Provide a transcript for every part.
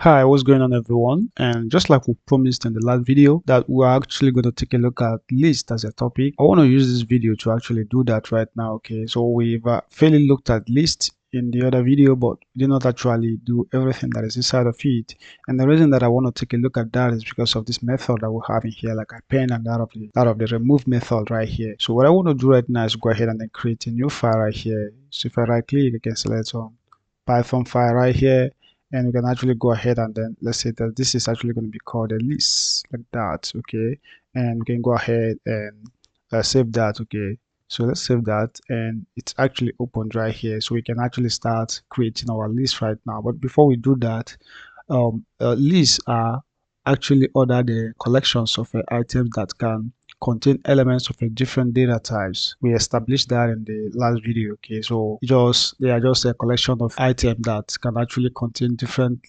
Hi, what's going on everyone? And just like we promised in the last video that we're actually going to take a look at list as a topic, I want to use this video to actually do that right now. Okay, so we've fairly looked at list in the other video, but we did not actually do everything that is inside of it. And the reason that I want to take a look at that is because of this method that we have in here, like append and that of the remove method right here. So what I want to do right now is go ahead and then create a new file right here. So if I right click, I can select Python file right here, and we can actually go ahead and then let's say that this is actually going to be called a list, like that. Okay, and we can go ahead and save that. Okay, so let's save that, and it's actually opened right here, so we can actually start creating our list right now. But before we do that, lists are actually other the collections of items that can contain elements of a different data types. We established that in the last video. Okay, so they are just a collection of items that can actually contain different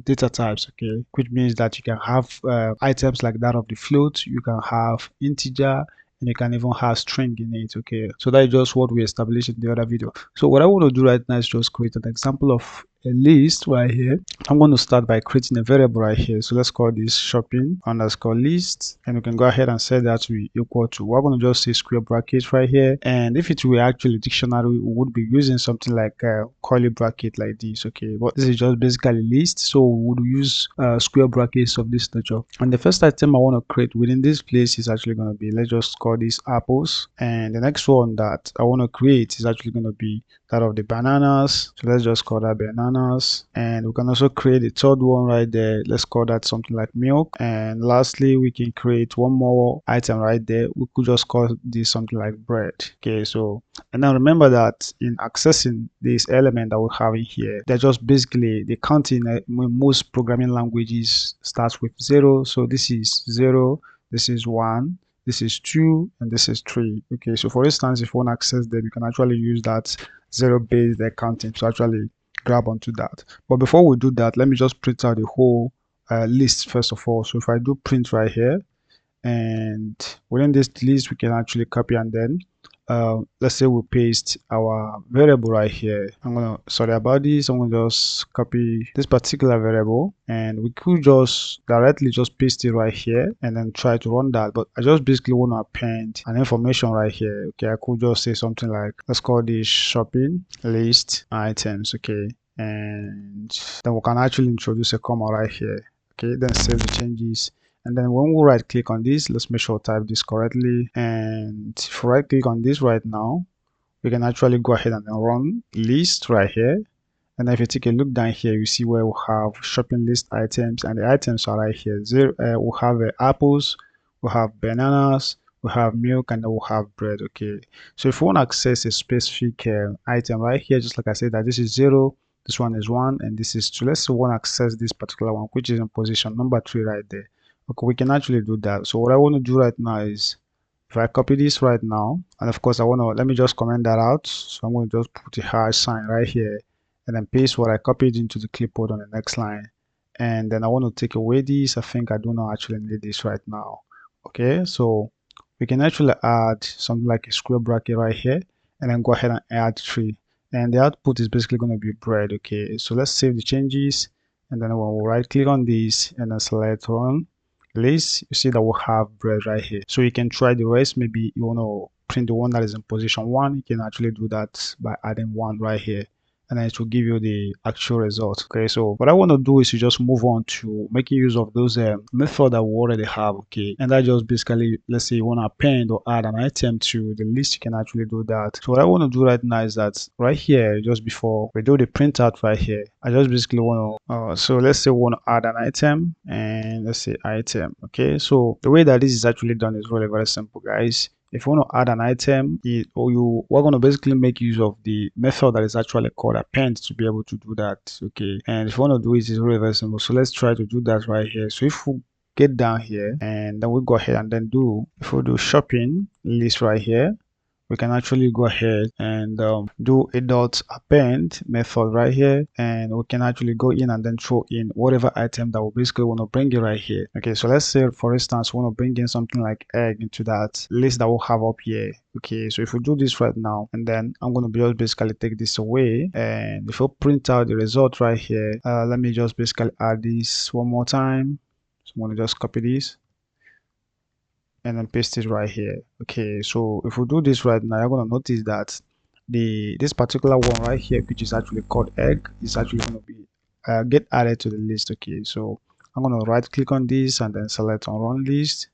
data types. Okay, which means that you can have items like that of the float, you can have integer, and you can even have string in it. Okay, so that is just what we established in the other video. So what I want to do right now is just create an example of a list right here. I'm going to start by creating a variable right here. So let's call this shopping underscore list, and we can go ahead and set that to be equal to, we're going to just say square brackets right here. And if it were actually dictionary, we would be using something like a curly bracket like this. Okay, but this is just basically list, so we would use square brackets of this nature. And the first item I want to create within this place is actually going to be, let's just call this apples, and the next one that I want to create is actually going to be that of the bananas. So let's just call that bananas, and we can also create a third one right there. Let's call that something like milk. And lastly, we can create one more item right there. We could just call this something like bread. Okay, so, and now remember that in accessing this element that we have in here, they're just basically the counting. Most programming languages starts with 0, so this is 0, this is 1, this is 2, and this is 3. Okay, so for instance, if you want to access them, you can actually use that 0 based counting to actually grab onto that. But before we do that, let me just print out the whole list first of all. So if I do print right here, and within this list we can actually copy, and then let's say we paste our variable right here. Sorry about this, I'm gonna just copy this particular variable, and we could just directly just paste it right here and then try to run that. But I just basically want to append an information right here. Okay, I could just say something like, let's call this shopping list items. Okay, and then we can actually introduce a comma right here. Okay, then save the changes. And then when we right click on this, let's make sure type this correctly. And if we right click on this right now, we can actually go ahead and run list right here. And if you take a look down here, you see where we have shopping list items, and the items are right here. We have apples, we have bananas, we have milk, and then we have bread. Okay, so if you want to access a specific item right here, just like I said, that this is 0, this one is 1, and this is 2. Let's say we want to access this particular one, which is in position number 3 right there. Okay, we can actually do that. So what I want to do right now is, if I copy this right now, and of course I want to, let me just comment that out. So I'm going to just put a hash sign right here, and then paste what I copied into the clipboard on the next line. And then I want to take away this. I think I do not actually need this right now. Okay, so we can actually add something like a square bracket right here, and then go ahead and add 3. And the output is basically going to be bread. Okay, so let's save the changes, and then we'll right click on this and then select run list. You see that we'll have bread right here. So you can try the rest. Maybe you want to print the one that is in position 1. You can actually do that by adding 1 right here, and then it will give you the actual result. Okay, so what I want to do is to just move on to making use of those methods that we already have. Okay, and that just basically, let's say you want to append or add an item to the list, you can actually do that. So what I want to do right now is that right here, just before we do the printout right here, I just basically want to so let's say we want to add an item, and let's say item. Okay, so the way that this is actually done is really very simple, guys. If you want to add an item, we're going to basically make use of the method that is actually called append to be able to do that. Okay, and if you want to do it, it's really very simple. So let's try to do that right here. So if we get down here, and then we go ahead and then do, if we do shopping list right here, we can actually go ahead and do a dot append method right here, and we can actually go in and then throw in whatever item that we basically want to bring in right here. Okay, so let's say for instance we want to bring in something like egg into that list that we'll have up here. Okay, so if we do this right now, and then I'm going to just basically take this away, and if we print out the result right here, let me just basically add this one more time. So I'm going to just copy this and then paste it right here. Okay, so if we do this right now, you're going to notice that this particular one right here, which is actually called egg, is actually going to be get added to the list. Okay, so I'm going to right click on this and then select on run list.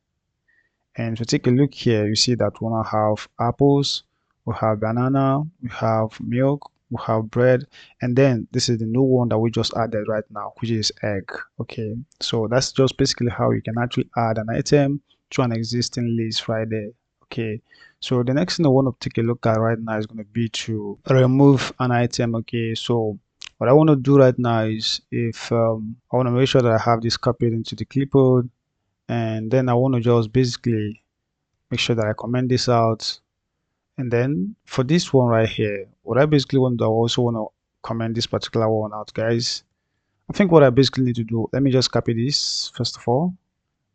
And if you take a look here, you see that we now have apples, we have banana, we have milk, we have bread, and then this is the new one that we just added right now, which is egg. Okay, so that's just basically how you can actually add an item to an existing list right there. Okay, so the next thing I want to take a look at right now is going to be to remove an item. Okay, so what I want to do right now is if I want to make sure that I have this copied into the clipboard, and then I want to just basically make sure that I comment this out. And then for this one right here, what I basically want to do, I also want to comment this particular one out, guys. I think what I basically need to do, let me just copy this first of all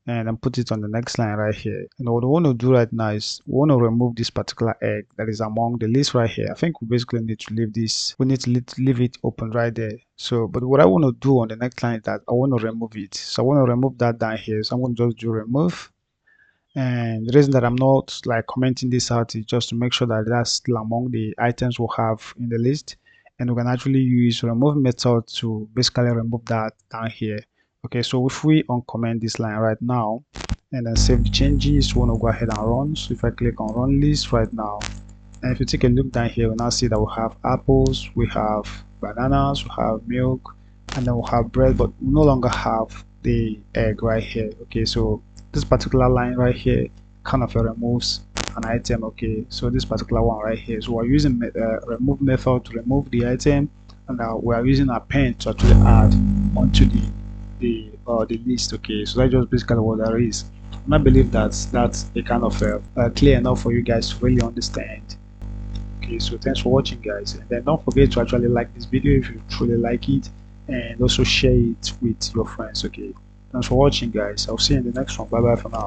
and then put it on the next line right here. And what we want to do right now is we want to remove this particular egg that is among the list right here. I think we basically need to leave this, we need to leave it open right there. So, but what I want to do on the next line is that I want to remove it. So I want to remove that down here. So I'm going to just do remove. And the reason that I'm not like commenting this out is just to make sure that that's still among the items we'll have in the list. And we can actually use remove method to basically remove that down here. Okay, so if we uncomment this line right now and then save the changes, we want to go ahead and run. So if I click on run list right now, and if you take a look down here, we now see that we have apples, we have bananas, we have milk, and then we have bread, but we no longer have the egg right here. Okay, so this particular line right here kind of removes an item. Okay, so this particular one right here, so we're using remove method to remove the item, and we are using append to actually add onto the list. Okay, so that's just basically what that is. And I believe that's a kind of clear enough for you guys to really understand. Okay, so thanks for watching, guys, and then don't forget to actually like this video if you truly like it, and also share it with your friends. Okay, thanks for watching, guys. I'll see you in the next one. Bye bye for now.